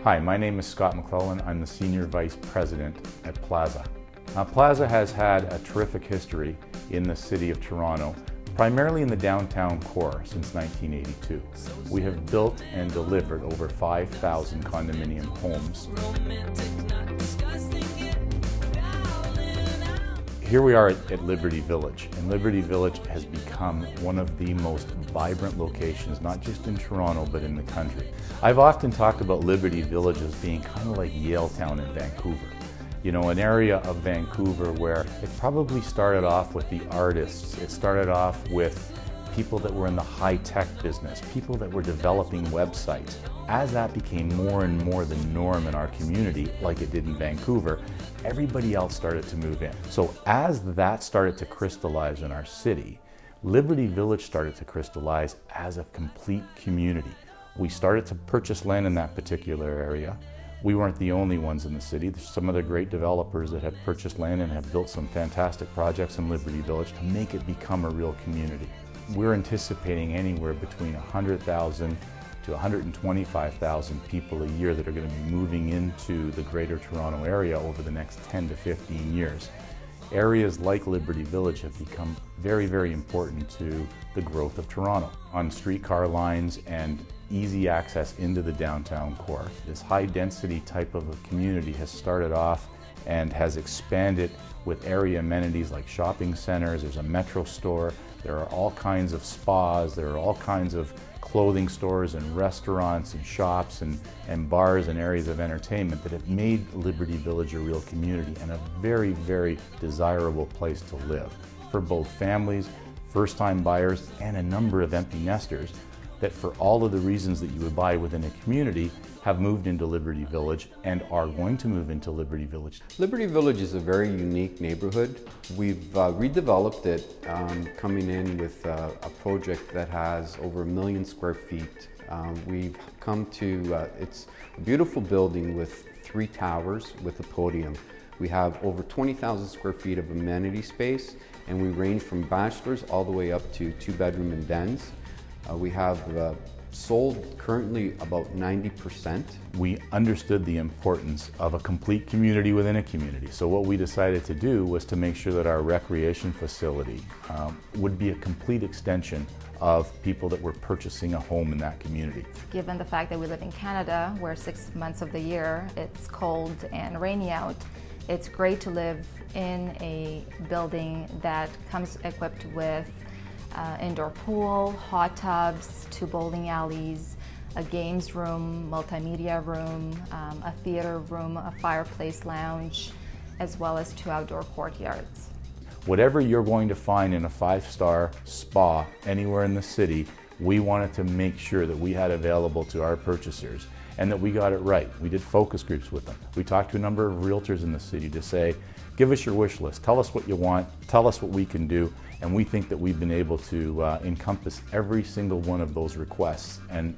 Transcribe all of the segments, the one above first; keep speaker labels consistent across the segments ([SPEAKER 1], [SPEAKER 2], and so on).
[SPEAKER 1] Hi, my name is Scott McClellan. I'm the Senior Vice President at Plaza. Plaza has had a terrific history in the City of Toronto, primarily in the downtown core since 1982. We have built and delivered over 5,000 condominium homes. Here we are at Liberty Village, and Liberty Village has become one of the most vibrant locations, not just in Toronto, but in the country. I've often talked about Liberty Village as being kind of like Yaletown in Vancouver. You know, an area of Vancouver where it probably started off with the artists. It started off with people that were in the high-tech business, people that were developing websites. As that became more and more the norm in our community, like it did in Vancouver, everybody else started to move in. So as that started to crystallize in our city, Liberty Village started to crystallize as a complete community. We started to purchase land in that particular area. We weren't the only ones in the city. There's some other great developers that have purchased land and have built some fantastic projects in Liberty Village to make it become a real community. We're anticipating anywhere between 100,000 to 125,000 people a year that are going to be moving into the Greater Toronto area over the next 10 to 15 years. Areas like Liberty Village have become very, very important to the growth of Toronto. On streetcar lines and easy access into the downtown core. This high density type of a community has started off and has expanded with area amenities like shopping centers. There's a metro store. There are all kinds of spas. There are all kinds of clothing stores and restaurants and shops and bars and areas of entertainment that have made Liberty Village a real community and a very, very desirable place to live for both families, first-time buyers, and a number of empty nesters that, for all of the reasons that you would buy within a community, have moved into Liberty Village and are going to move into Liberty Village.
[SPEAKER 2] Liberty Village is a very unique neighborhood. We've redeveloped it, coming in with a project that has over 1 million square feet. We've come to, it's a beautiful building with 3 towers with a podium. We have over 20,000 square feet of amenity space, and we range from bachelors all the way up to 2-bedroom and dens. We have sold currently about 90%.
[SPEAKER 1] We understood the importance of a complete community within a community. So what we decided to do was to make sure that our recreation facility would be a complete extension of people that were purchasing a home in that community.
[SPEAKER 3] Given the fact that we live in Canada, where 6 months of the year it's cold and rainy out, it's great to live in a building that comes equipped with indoor pool, hot tubs, 2 bowling alleys, a games room, multimedia room, a theater room, a fireplace lounge, as well as 2 outdoor courtyards.
[SPEAKER 1] Whatever you're going to find in a 5-star spa anywhere in the city, we wanted to make sure that we had available to our purchasers and that we got it right. We did focus groups with them. We talked to a number of realtors in the city to say, give us your wish list, tell us what you want, tell us what we can do, and we think that we've been able to encompass every single one of those requests, and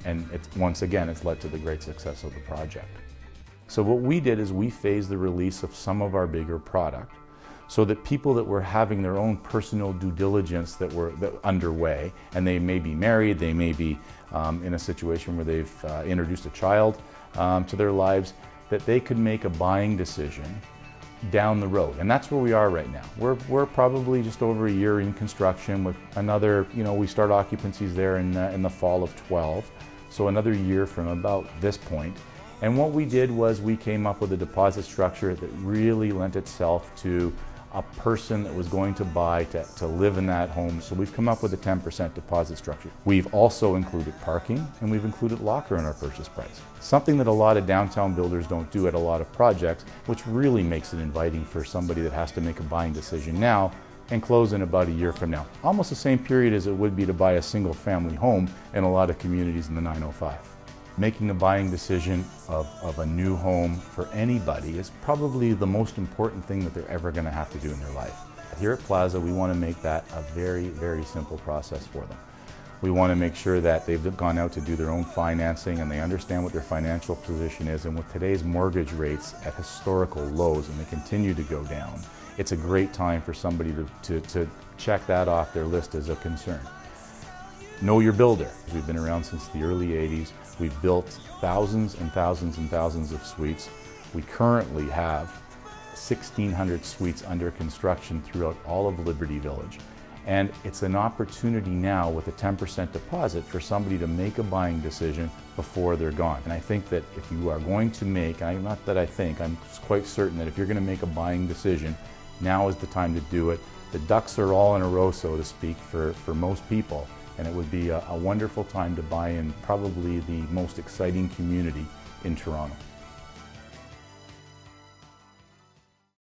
[SPEAKER 1] once again, it's led to the great success of the project. So what we did is we phased the release of some of our bigger product so that people that were having their own personal due diligence that were underway, and they may be married, they may be in a situation where they've introduced a child to their lives, that they could make a buying decision down the road. And that's where we are right now. We're probably just over a year in construction with another, we start occupancies there in the fall of 12. So another year from about this point. And what we did was we came up with a deposit structure that really lent itself to a person that was going to buy to live in that home. So we've come up with a 10% deposit structure. We've also included parking, and we've included locker in our purchase price. Something that a lot of downtown builders don't do at a lot of projects, which really makes it inviting for somebody that has to make a buying decision now and close in about a year from now. Almost the same period as it would be to buy a single family home in a lot of communities in the 905. Making a buying decision of a new home for anybody is probably the most important thing that they're ever going to have to do in their life. Here at Plaza, we want to make that a very, very simple process for them. We want to make sure that they've gone out to do their own financing and they understand what their financial position is, and with today's mortgage rates at historical lows and they continue to go down, it's a great time for somebody to check that off their list as a concern. Know your builder. We've been around since the early 80s. We've built thousands and thousands and thousands of suites. We currently have 1,600 suites under construction throughout all of Liberty Village. And it's an opportunity now with a 10% deposit for somebody to make a buying decision before they're gone. And I think that if you are going to make, not that I think, I'm quite certain that if you're going to make a buying decision, now is the time to do it. The ducks are all in a row, so to speak, for most people. And it would be a wonderful time to buy in probably the most exciting community in Toronto.